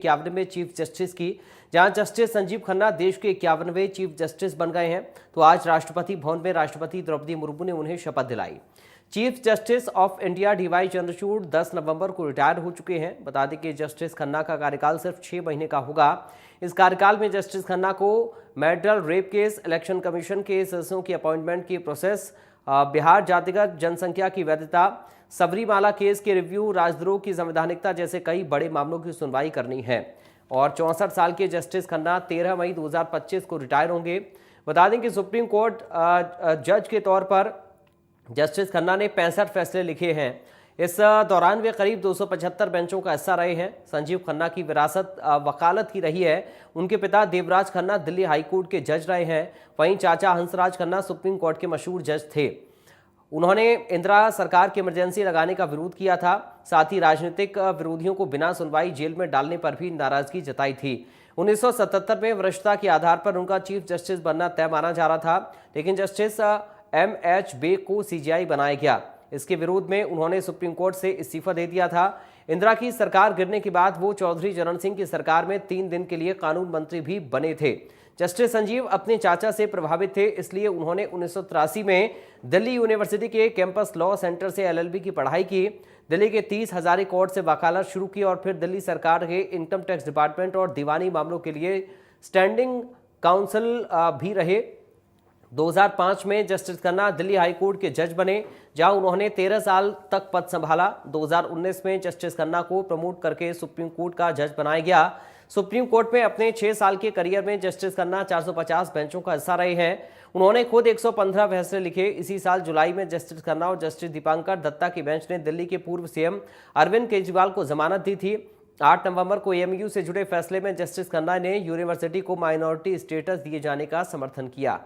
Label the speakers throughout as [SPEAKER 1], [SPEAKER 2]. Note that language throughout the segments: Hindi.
[SPEAKER 1] 51वें चीफ जस्टिस की, जहां जस्टिस संजीव खन्ना देश के 51वें चीफ जस्टिस बन गए हैं। तो आज राष्ट्रपति भवन में राष्ट्रपति द्रौपदी मुर्मू ने उन्हें शपथ दिलाई। Chief justice of India D Y Chandrachud 10 नवंबर को रिटायर हो चुके हैं। बता दें कि जस्टिस खन्ना का कार्यकाल सिर्फ 6 महीने का होगा। इस कार्यकाल में जस्टिस खन्ना को marital rape case, election commission के सदस्यों की अपॉइंटमेंट की प्रोसेस, बिहार जातिगत जनसंख्या की वैधता, सबरीमाला केस के रिव्यू, राजद्रोह की संवैधानिकता जैसे कई बड़े मामलों की सुनवाई करनी है। और 64 साल के जस्टिस खन्ना 13 मई 2025 को रिटायर होंगे। बता दें कि सुप्रीम कोर्ट जज के तौर पर जस्टिस खन्ना ने 65 फैसले लिखे हैं। इस दौरान वे करीब 275 बेंचों का हिस्सा रहे हैं। संजीव खन्ना की विरासत वकालत की रही है। उनके पिता देवराज खन्ना दिल्ली हाईकोर्ट के जज रहे हैं। वहीं चाचा हंसराज खन्ना सुप्रीम कोर्ट के मशहूर जज थे। उन्होंने इंदिरा सरकार की इमरजेंसी लगाने का विरोध किया था। साथ ही राजनीतिक विरोधियों को बिना सुनवाई जेल में डालने पर भी नाराजगी जताई थी। 1977 में वरिष्ठता के आधार पर उनका चीफ जस्टिस बनना तय माना जा रहा था, लेकिन जस्टिस M.H. बेग को CJI बनाया गया। इसके विरोध में उन्होंने सुप्रीम कोर्ट से इस्तीफा दे दिया था। इंदिरा की सरकार गिरने के बाद वो चौधरी चरण सिंह की सरकार में 3 दिन के लिए कानून मंत्री भी बने थे। जस्टिस संजीव अपने चाचा से प्रभावित थे, इसलिए उन्होंने 1983 में दिल्ली यूनिवर्सिटी के कैंपस लॉ सेंटर से LLB की पढ़ाई की। दिल्ली के 30 हजारी कोर्ट से वकालत शुरू की और फिर दिल्ली सरकार के इनकम टैक्स डिपार्टमेंट और दीवानी मामलों के लिए स्टैंडिंग काउंसिल भी रहे। 2005 में जस्टिस खन्ना दिल्ली हाईकोर्ट के जज बने, जहां उन्होंने 13 साल तक पद संभाला। 2019 में जस्टिस खन्ना को प्रमोट करके सुप्रीम कोर्ट का जज बनाया गया। सुप्रीम कोर्ट में अपने 6 साल के करियर में जस्टिस खन्ना 450 बेंचों का हिस्सा रहे हैं। उन्होंने खुद 115 फैसले लिखे। इसी साल जुलाई में जस्टिस खन्ना और जस्टिस दीपांकर दत्ता की बेंच ने दिल्ली के पूर्व CM अरविंद केजरीवाल को जमानत दी थी। 8 नवंबर को AMU से जुड़े फैसले में जस्टिस खन्ना ने यूनिवर्सिटी को माइनॉरिटी स्टेटस दिए जाने का समर्थन किया।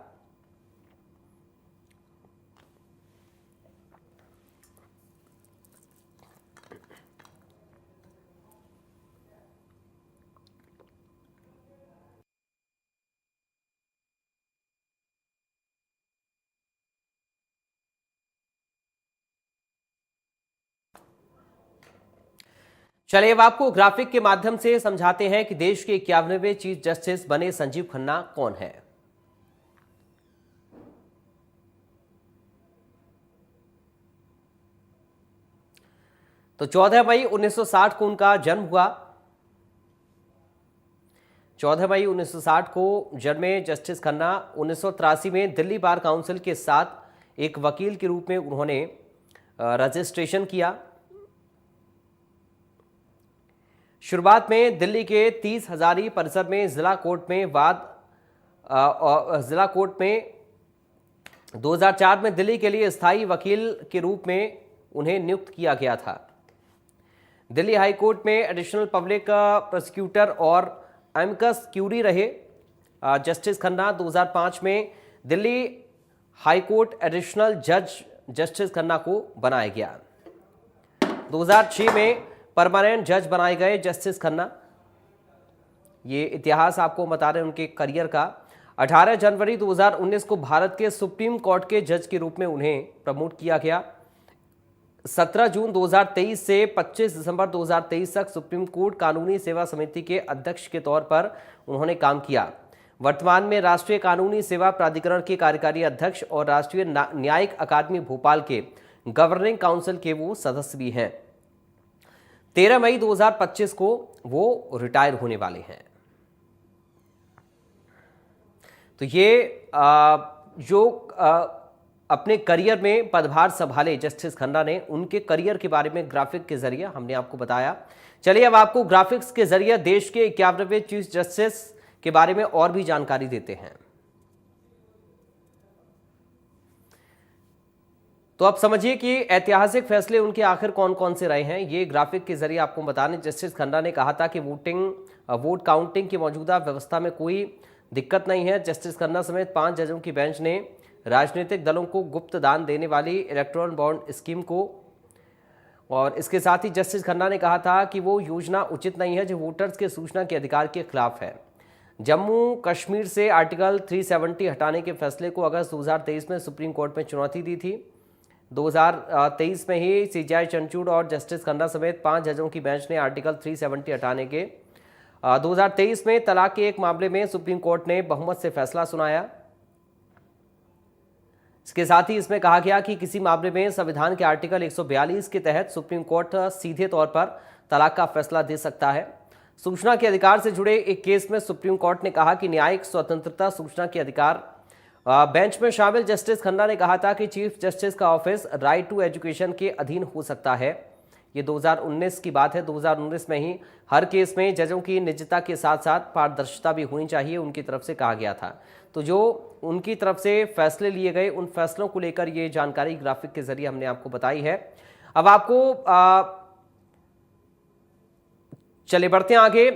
[SPEAKER 1] चलिए अब आपको ग्राफिक के माध्यम से समझाते हैं कि देश के 51वें चीफ जस्टिस बने संजीव खन्ना कौन है। तो 14 मई 1960 को उनका जन्म हुआ। 14 मई 1960 को जन्मे जस्टिस खन्ना 1983 में दिल्ली बार काउंसिल के साथ एक वकील के रूप में उन्होंने रजिस्ट्रेशन किया। शुरुआत में दिल्ली के 30 हजारी परिसर में जिला कोर्ट में 2004 में दिल्ली के लिए स्थायी वकील के रूप में उन्हें नियुक्त किया गया था। दिल्ली हाई कोर्ट में एडिशनल पब्लिक प्रोसिक्यूटर और एमिकस क्यूरी रहे। जस्टिस खन्ना 2005 में दिल्ली हाई कोर्ट एडिशनल जज जस्टिस खन्ना को बनाया गया। 2006 में परमानेंट जज बनाए गए जस्टिस खन्ना। ये इतिहास आपको बता रहे हैं उनके करियर का। 18 जनवरी 2019 को भारत के सुप्रीम कोर्ट के जज के रूप में उन्हें प्रमोट किया गया। 17 जून 2023 से 25 दिसंबर 2023 तक सुप्रीम कोर्ट कानूनी सेवा समिति के अध्यक्ष के तौर पर उन्होंने काम किया। वर्तमान में राष्ट्रीय कानूनी सेवा प्राधिकरण के कार्यकारी अध्यक्ष और राष्ट्रीय न्यायिक अकादमी भोपाल के गवर्निंग काउंसिल के वो सदस्य भी हैं। 13 मई 2025 को वो रिटायर होने वाले हैं। तो ये जो अपने करियर में पदभार संभाले जस्टिस खन्ना ने, उनके करियर के बारे में ग्राफिक के जरिए हमने आपको बताया। चलिए अब आपको ग्राफिक्स के जरिए देश के 51वें चीफ जस्टिस के बारे में और भी जानकारी देते हैं। तो आप समझिए कि ऐतिहासिक फैसले उनके आखिर कौन कौन से रहे हैं। ये ग्राफिक के जरिए आपको बताने जस्टिस खन्ना ने कहा था कि वोट काउंटिंग की मौजूदा व्यवस्था में कोई दिक्कत नहीं है। जस्टिस खन्ना समेत 5 जजों की बेंच ने राजनीतिक दलों को गुप्त दान देने वाली इलेक्टोरल बॉन्ड स्कीम को, और इसके साथ ही जस्टिस खन्ना ने कहा था कि वो योजना उचित नहीं है जो वोटर्स के सूचना के अधिकार के खिलाफ है। जम्मू कश्मीर से आर्टिकल 370 हटाने के फैसले को अगस्त 2023 में सुप्रीम कोर्ट में चुनौती दी थी। 2023 में ही CJI चंद्रचूड़ और जस्टिस खन्ना समेत 5 जजों की बेंच ने आर्टिकल 370 हटाने के 2023 में तलाक के एक मामले में सुप्रीम कोर्ट ने बहुमत से फैसला सुनाया। इसके साथ ही इसमें कहा गया कि किसी मामले में संविधान के आर्टिकल 142 के तहत सुप्रीम कोर्ट सीधे तौर पर तलाक का फैसला दे सकता है। सूचना के अधिकार से जुड़े एक केस में सुप्रीम कोर्ट ने कहा कि न्यायिक स्वतंत्रता सूचना के अधिकार। बेंच में शामिल जस्टिस खन्ना ने कहा था कि चीफ जस्टिस का ऑफिस राइट टू एजुकेशन के अधीन हो सकता है। ये 2019 की बात है। 2019 में ही हर केस में जजों की निजता के साथ साथ पारदर्शिता भी होनी चाहिए, उनकी तरफ से कहा गया था। तो जो उनकी तरफ से फैसले लिए गए, उन फैसलों को लेकर ये जानकारी ग्राफिक के जरिए हमने आपको बताई है। अब आपको चले बढ़ते हैं आगे।